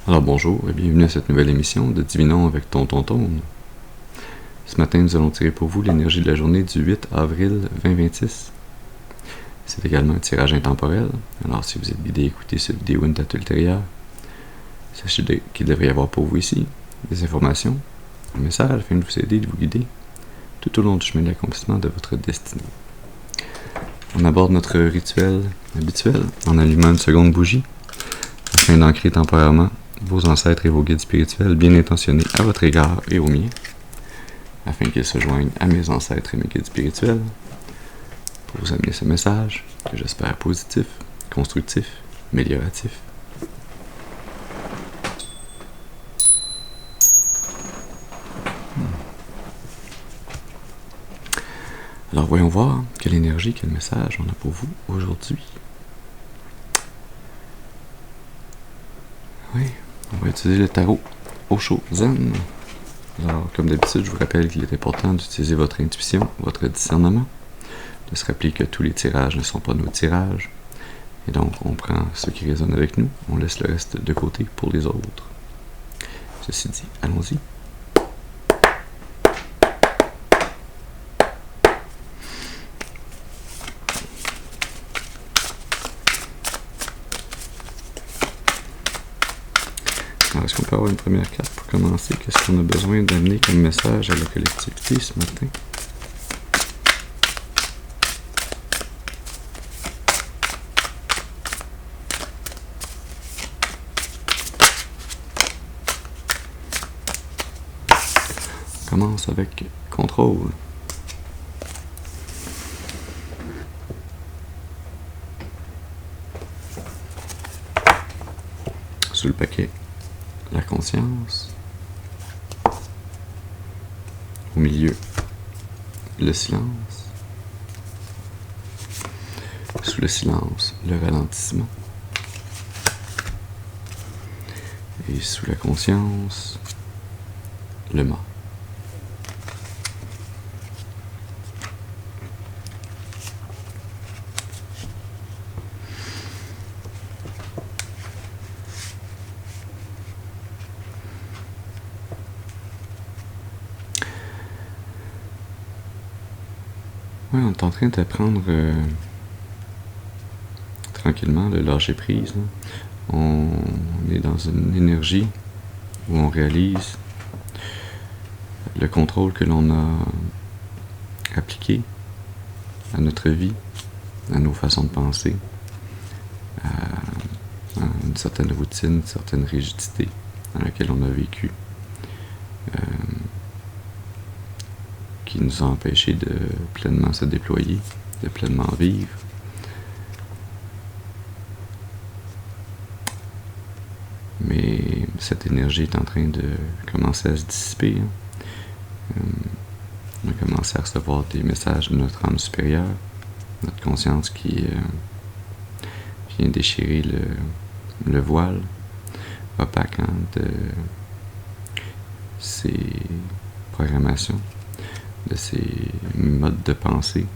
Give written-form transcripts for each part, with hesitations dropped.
Alors bonjour et bienvenue à cette nouvelle émission de Divinons avec Tonton Tone. Ce matin, nous allons tirer pour vous l'énergie de la journée du 8 avril 2026. C'est également un tirage intemporel, alors si vous êtes guidé à écouter cette vidéo une date ultérieure, sachez qu'il devrait y avoir pour vous ici des informations, un message afin de vous aider et de vous guider tout au long du chemin de l'accomplissement de votre destinée. On aborde notre rituel habituel en allumant une seconde bougie afin d'ancrer temporairement vos ancêtres et vos guides spirituels bien intentionnés à votre égard et au mien, afin qu'ils se joignent à mes ancêtres et mes guides spirituels pour vous amener ce message que j'espère positif, constructif, amélioratif. Alors voyons voir quelle énergie, quel message on a pour vous aujourd'hui. Oui, on va utiliser le tarot Osho Zen. Alors, comme d'habitude, je vous rappelle qu'il est important d'utiliser votre intuition, votre discernement, de se rappeler que tous les tirages ne sont pas nos tirages, et donc on prend ce qui résonne avec nous, on laisse le reste de côté pour les autres. Ceci dit, allons-y. Alors, est-ce qu'on peut avoir une première carte pour commencer? Qu'est-ce qu'on a besoin d'amener comme message à la collectivité ce matin? On commence avec contrôle. Sous le paquet, la conscience. Au milieu, le silence. Sous le silence, le ralentissement. Et sous la conscience, le mât. Oui, on est en train d'apprendre tranquillement le lâcher prise. Là. On est dans une énergie où on réalise le contrôle que l'on a appliqué à notre vie, à nos façons de penser, à une certaine routine, une certaine rigidité dans laquelle on a vécu, qui nous a empêchés de pleinement se déployer, de pleinement vivre. Mais cette énergie est en train de commencer à se dissiper. On a commencé à recevoir des messages de notre âme supérieure, notre conscience qui vient déchirer le voile opaque de ces programmations, de ces modes de pensée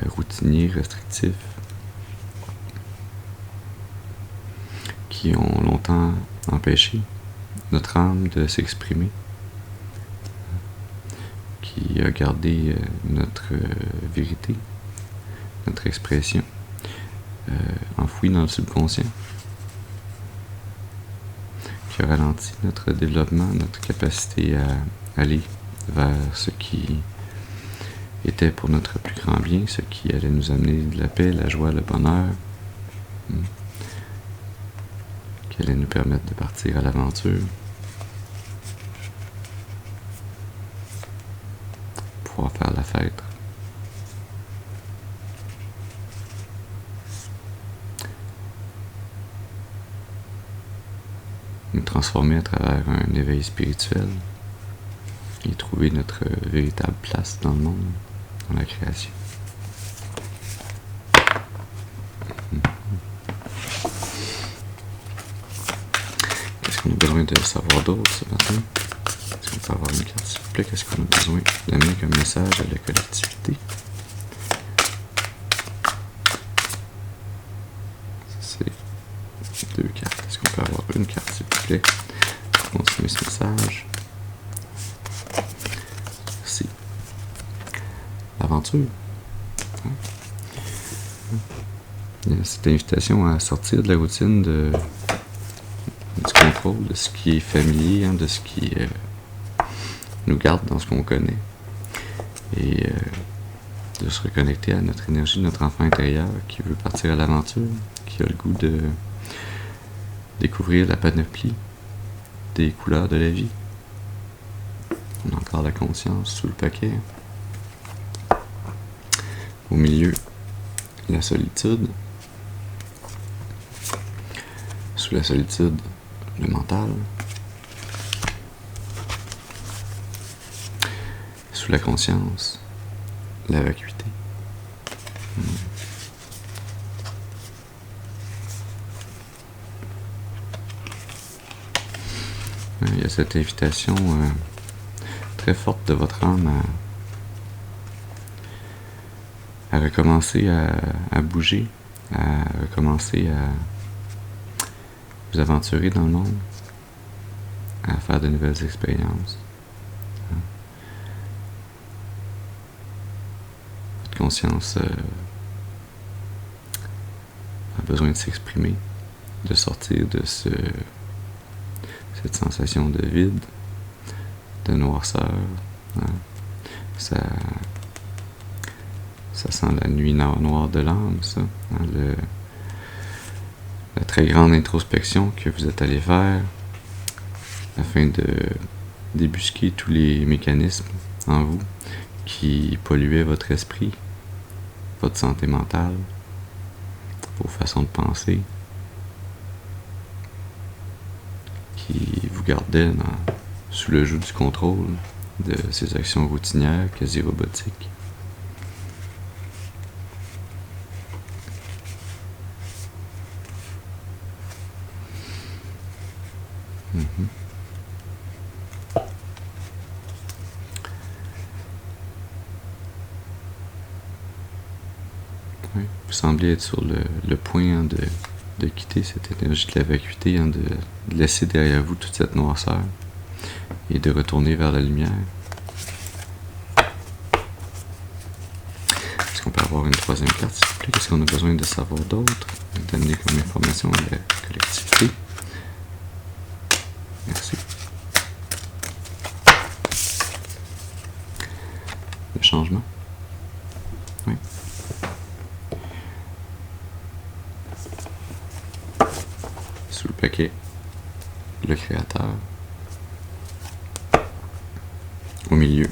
routiniers, restrictifs, qui ont longtemps empêché notre âme de s'exprimer, qui a gardé notre vérité, notre expression, enfouie dans le subconscient, qui a ralenti notre développement, notre capacité à aller vers ce qui était pour notre plus grand bien, ce qui allait nous amener de la paix, la joie, le bonheur, qui allait nous permettre de partir à l'aventure, pouvoir faire la fête. Nous transformer à travers un éveil spirituel et trouver notre véritable place dans le monde, dans la création. Qu'est-ce qu'on a besoin de savoir d'autre ce matin? Est-ce qu'on peut avoir une carte, s'il vous plaît? Qu'est-ce qu'on a besoin d'amener comme message à la collectivité? C'est deux cartes. Est-ce qu'on peut avoir une carte, s'il vous plaît, pour continuer ce message. Merci. L'aventure. Cette invitation à sortir de la routine du contrôle, de ce qui est familier, de ce qui nous garde dans ce qu'on connaît. Et de se reconnecter à notre énergie, notre enfant intérieur qui veut partir à l'aventure, qui a le goût de découvrir la panoplie des couleurs de la vie. On a encore la conscience sous le paquet. Au milieu, la solitude. Sous la solitude, le mental. Sous la conscience, la vacuité. Il y a cette invitation très forte de votre âme à recommencer à bouger, à recommencer à vous aventurer dans le monde, à faire de nouvelles expériences. Votre conscience a besoin de s'exprimer, de sortir de cette sensation de vide, de noirceur. Ça sent la nuit noire de l'âme, ça. La très grande introspection que vous êtes allé faire afin de débusquer tous les mécanismes en vous qui polluaient votre esprit, votre santé mentale, vos façons de penser, qui vous gardaient sous le joug du contrôle de ces actions routinières quasi robotiques. Oui, vous semblez être sur le point de quitter cette énergie de la vacuité, de laisser derrière vous toute cette noirceur et de retourner vers la lumière. Est-ce qu'on peut avoir une troisième carte, s'il vous plaît? Qu'est-ce qu'on a besoin de savoir d'autre, d'amener comme information à la collectivité? Merci. Le changement. Oui. Sous le paquet, le créateur. Au milieu,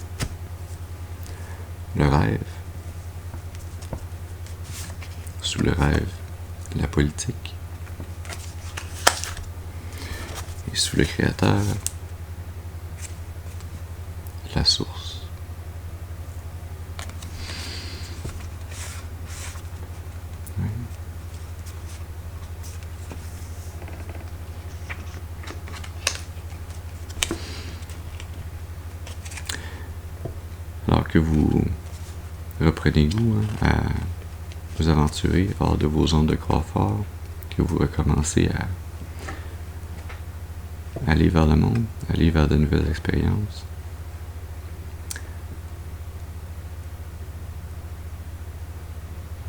le rêve. Sous le rêve, la politique. Et sous le créateur, la source. Oui. Alors que vous reprenez goût à vous aventurer hors de vos zones de confort, que vous recommencez à aller vers le monde, aller vers de nouvelles expériences.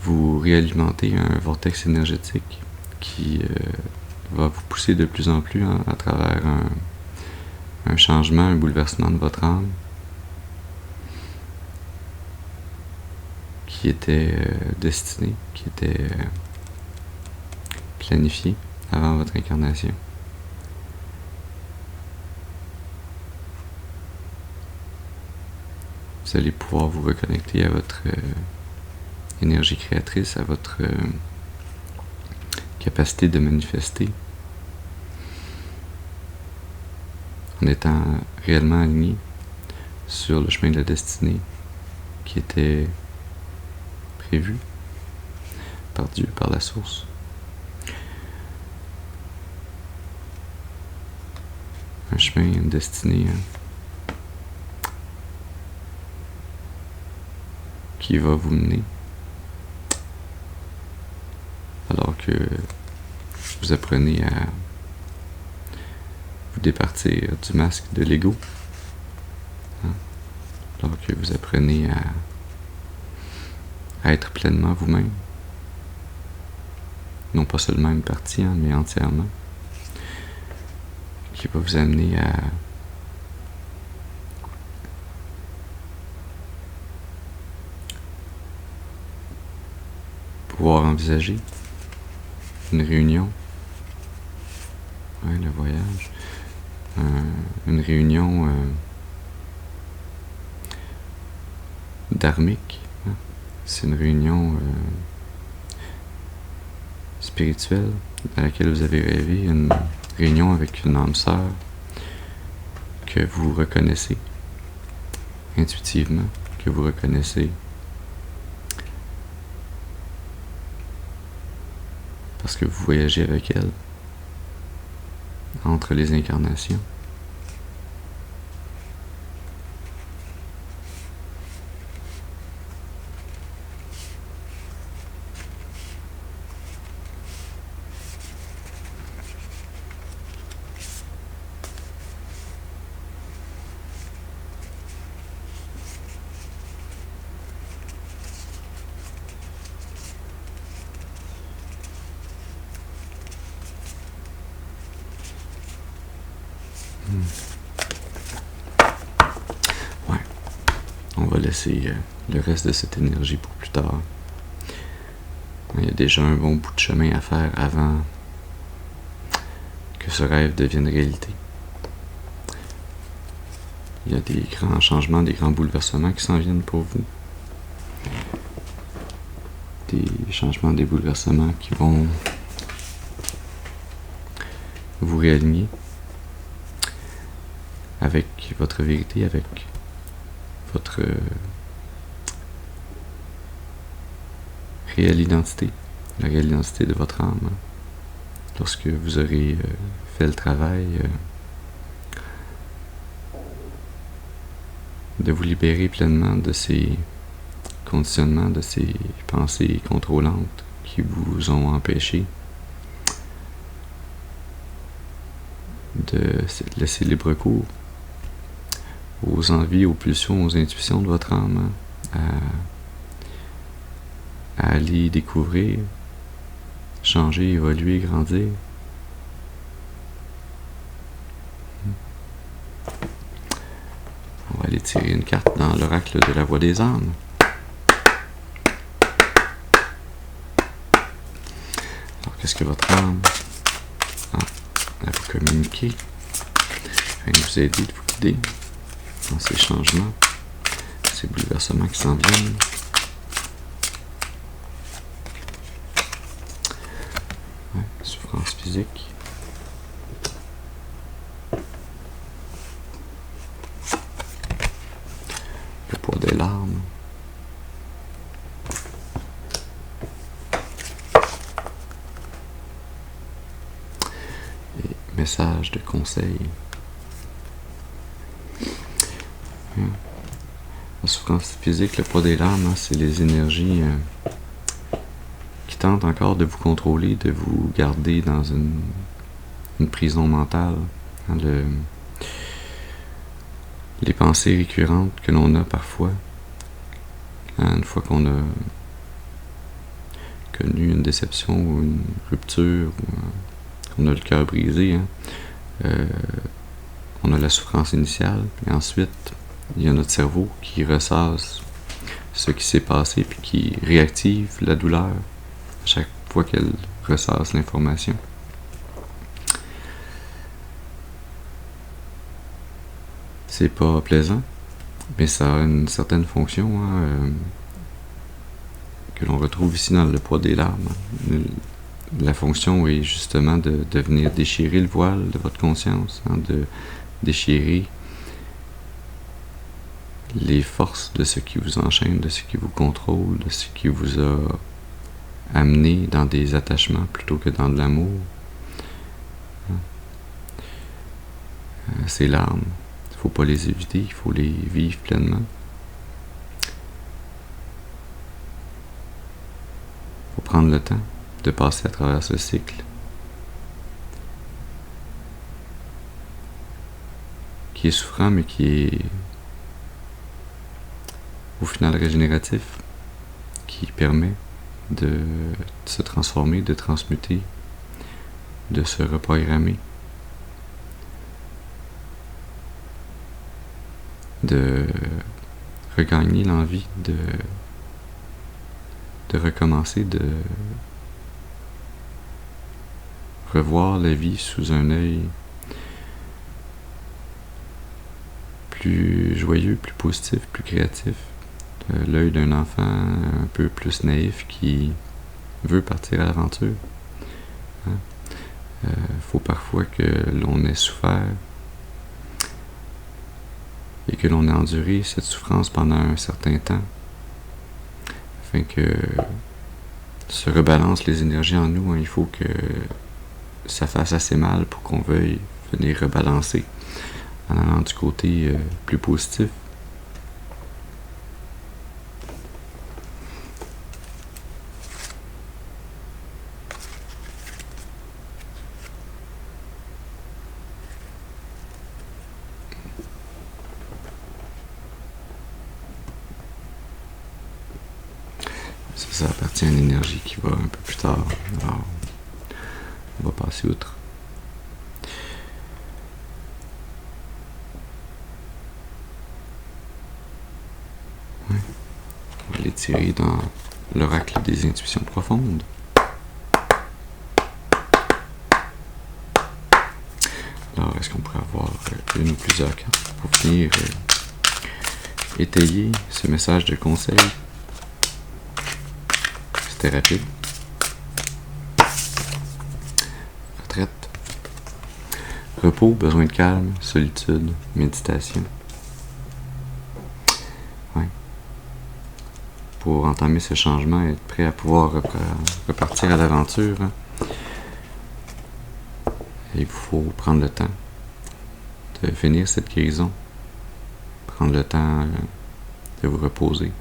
Vous réalimentez un vortex énergétique qui va vous pousser de plus en plus à travers un changement, un bouleversement de votre âme qui était destiné, qui était planifié avant votre incarnation. Vous allez pouvoir vous reconnecter à votre énergie créatrice, à votre capacité de manifester, en étant réellement aligné sur le chemin de la destinée qui était prévu par Dieu, par la source. Un chemin, une destinée qui va vous mener alors que vous apprenez vous départir du masque de l'ego, alors que vous apprenez à être pleinement vous-même. Non pas seulement une partie, mais entièrement. Qui va vous amener à pouvoir envisager une réunion, le voyage, une réunion dharmique. C'est une réunion spirituelle à laquelle vous avez rêvé, une réunion avec une âme sœur que vous reconnaissez intuitivement, que vous reconnaissez parce que vous voyagez avec elle entre les incarnations. Ouais. On va laisser le reste de cette énergie pour plus tard. Il y a déjà un bon bout de chemin à faire avant que ce rêve devienne réalité. Il y a des grands changements, des grands bouleversements qui s'en viennent pour vous. Des changements, des bouleversements qui vont vous réaligner avec votre vérité, avec votre réelle identité, la réelle identité de votre âme. Lorsque vous aurez fait le travail de vous libérer pleinement de ces conditionnements, de ces pensées contrôlantes qui vous ont empêché de laisser libre cours aux envies, aux pulsions, aux intuitions de votre âme, à aller découvrir, changer, évoluer, grandir. On va aller tirer une carte dans l'oracle de la voix des âmes. Alors, qu'est-ce que votre âme a à vous communiquer, afin de vous aider, de vous guider dans ces changements, ces bouleversements qui s'en viennent? Souffrance physique. Le poids des larmes. Et message de conseil. La souffrance physique, le poids des larmes, c'est les énergies qui tentent encore de vous contrôler, de vous garder dans une prison mentale. Les pensées récurrentes que l'on a parfois, une fois qu'on a connu une déception ou une rupture, ou qu'on a le cœur brisé, on a la souffrance initiale, et ensuite il y a notre cerveau qui ressasse ce qui s'est passé puis qui réactive la douleur à chaque fois qu'elle ressasse l'information. C'est pas plaisant, mais ça a une certaine fonction que l'on retrouve ici dans le poids des larmes. La fonction est justement de venir déchirer le voile de votre conscience, de déchirer les forces de ce qui vous enchaîne, de ce qui vous contrôle, de ce qui vous a amené dans des attachements plutôt que dans de l'amour. Ces larmes, il ne faut pas les éviter, il faut les vivre pleinement. Il faut prendre le temps de passer à travers ce cycle qui est souffrant, mais qui est au final régénératif, qui permet de se transformer, de transmuter, de se reprogrammer, de regagner l'envie de recommencer, de revoir la vie sous un œil plus joyeux, plus positif, plus créatif. L'œil d'un enfant un peu plus naïf qui veut partir à l'aventure. Faut parfois que l'on ait souffert et que l'on ait enduré cette souffrance pendant un certain temps afin que se rebalancent les énergies en nous. Il faut que ça fasse assez mal pour qu'on veuille venir rebalancer en allant du côté plus positif. Ça appartient à une énergie qui va un peu plus tard. Alors, on va passer outre. Ouais. On va aller tirer dans l'oracle des intuitions profondes. Alors, est-ce qu'on pourrait avoir une ou plusieurs cartes pour venir étayer ce message de conseil? C'était rapide. Retraite. Repos, besoin de calme, solitude, méditation. Ouais. Pour entamer ce changement et être prêt à pouvoir repartir à l'aventure, il faut prendre le temps de finir cette guérison. Prendre le temps de vous reposer.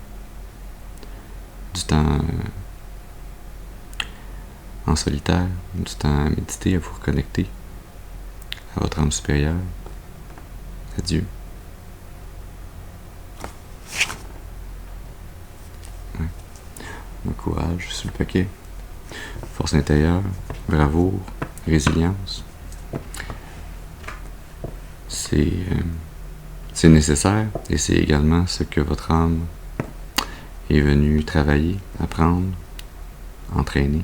Du temps en solitaire, du temps à méditer, à vous reconnecter à votre âme supérieure, à Dieu. Ouais. Le courage sur le paquet, force intérieure, bravoure, résilience. C'est nécessaire et c'est également ce que votre âme est venue travailler, apprendre, entraîner.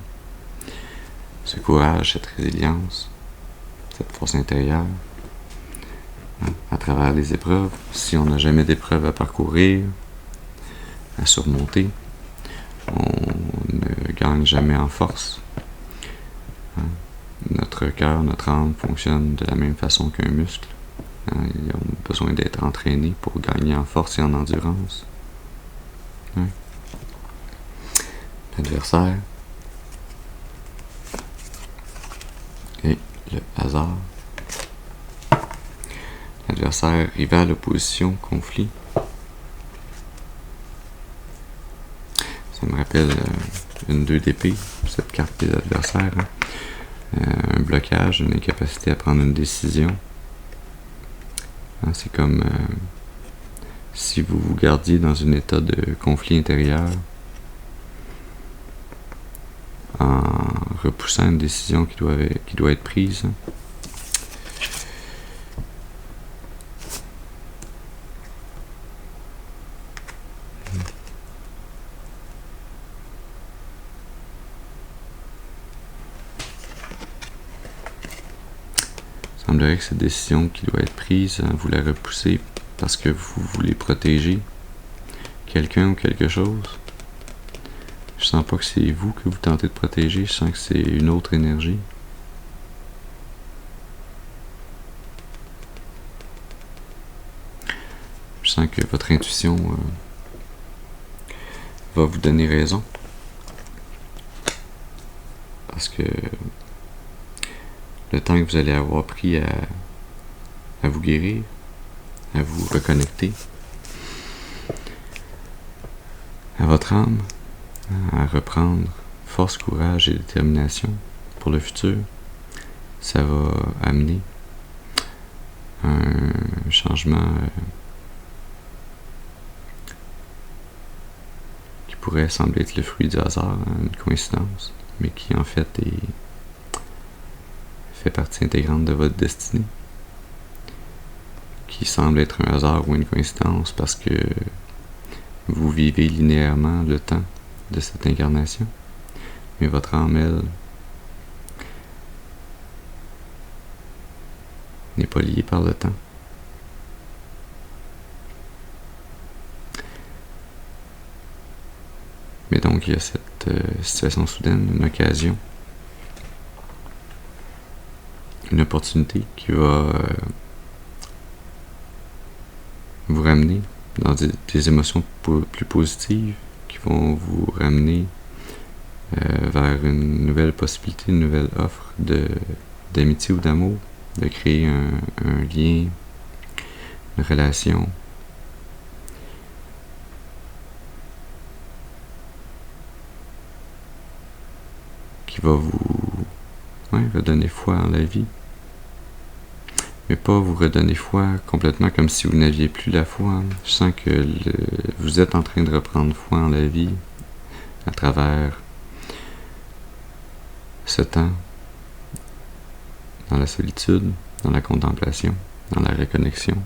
Ce courage, cette résilience, cette force intérieure, à travers les épreuves. Si on n'a jamais d'épreuves à parcourir, à surmonter, on ne gagne jamais en force. Notre cœur, notre âme fonctionne de la même façon qu'un muscle. Ils ont besoin d'être entraînés pour gagner en force et en endurance. L'adversaire et le hasard. L'adversaire, rival, opposition, conflit. Ça me rappelle une 2 d'épée, cette carte des adversaires. Un blocage, une incapacité à prendre une décision. C'est comme si vous vous gardiez dans un état de conflit intérieur en repoussant une décision qui doit être prise. Il semblerait que cette décision qui doit être prise, vous la repoussez parce que vous voulez protéger quelqu'un ou quelque chose. Je sens pas que c'est vous que vous tentez de protéger, je sens que c'est une autre énergie. Je sens que votre intuition va vous donner raison. Parce que le temps que vous allez avoir pris à vous guérir, à vous reconnecter à votre âme, à reprendre force, courage et détermination pour le futur, ça va amener un changement qui pourrait sembler être le fruit du hasard, une coïncidence, mais qui en fait fait partie intégrante de votre destinée, qui semble être un hasard ou une coïncidence parce que vous vivez linéairement le temps de cette incarnation, mais votre âme, elle, n'est pas liée par le temps. Mais donc, il y a cette situation soudaine, une occasion, une opportunité qui va vous ramener dans des émotions plus positives, qui vont vous ramener vers une nouvelle possibilité, une nouvelle offre d'amitié ou d'amour, de créer un lien, une relation qui va vous redonner foi en la vie. Mais pas vous redonner foi complètement comme si vous n'aviez plus la foi. Je sens que vous êtes en train de reprendre foi en la vie à travers ce temps, dans la solitude, dans la contemplation, dans la reconnexion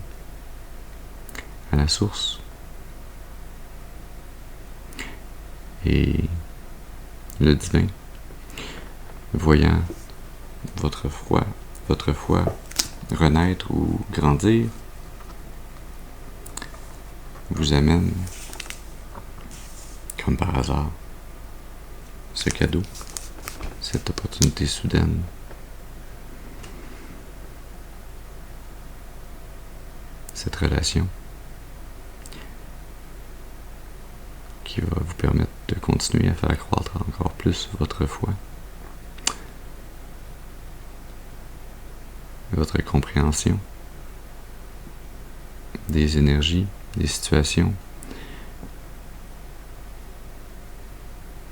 à la source. Et le divin, voyant votre foi renaître ou grandir, vous amène, comme par hasard, ce cadeau, cette opportunité soudaine, cette relation qui va vous permettre de continuer à faire croître encore plus votre foi, votre compréhension des énergies, des situations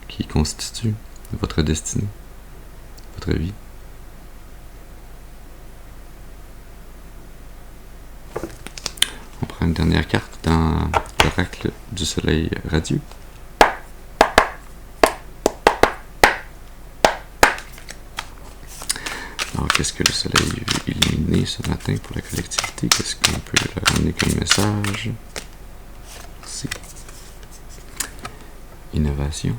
qui constituent votre destinée, votre vie. On prend une dernière carte dans l'oracle du soleil radieux. Alors, qu'est-ce que le soleil veut illuminer ce matin pour la collectivité? Qu'est-ce qu'on peut leur amener comme message? C'est innovation.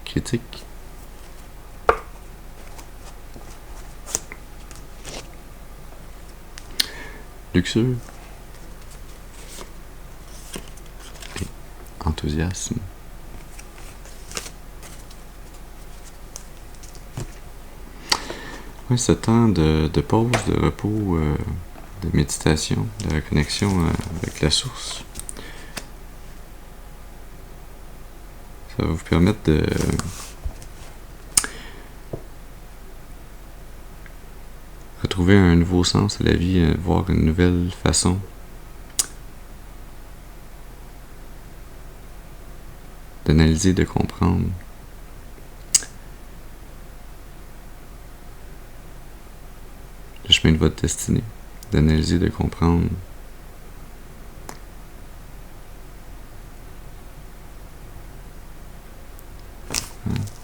Critique. Luxure. Enthousiasme. Oui, ce temps de pause, de repos, de méditation, de connexion avec la source, ça va vous permettre de retrouver un nouveau sens à la vie, voir une nouvelle façon d'analyser, de comprendre le chemin de votre destinée, d'analyser, de comprendre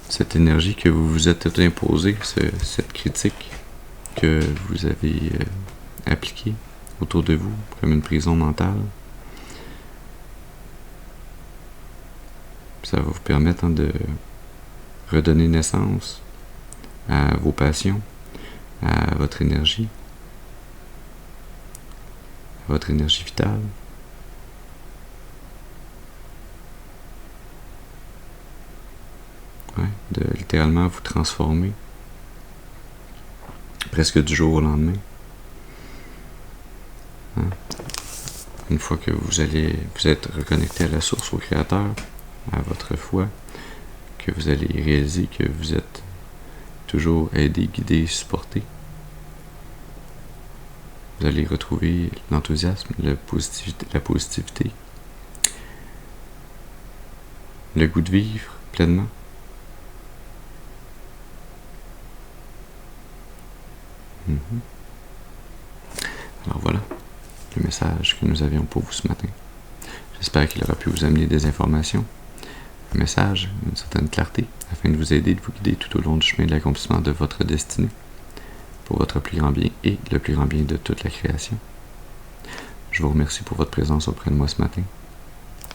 cette énergie que vous vous êtes imposée, cette critique que vous avez appliquée autour de vous comme une prison mentale. Ça va vous permettre de redonner naissance à vos passions, à votre énergie vitale. Ouais, de littéralement vous transformer presque du jour au lendemain. Hein? Une fois que vous êtes reconnecté à la source, au Créateur, à votre foi, que vous allez réaliser que vous êtes toujours aidé, guidé, supporté. Vous allez retrouver l'enthousiasme, la positivité, le goût de vivre pleinement. Alors voilà, le message que nous avions pour vous ce matin. J'espère qu'il aura pu vous amener des informations, un message, une certaine clarté, afin de vous aider, de vous guider tout au long du chemin de l'accomplissement de votre destinée, pour votre plus grand bien et le plus grand bien de toute la création. Je vous remercie pour votre présence auprès de moi ce matin.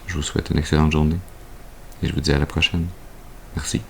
Je vous souhaite une excellente journée et je vous dis à la prochaine. Merci.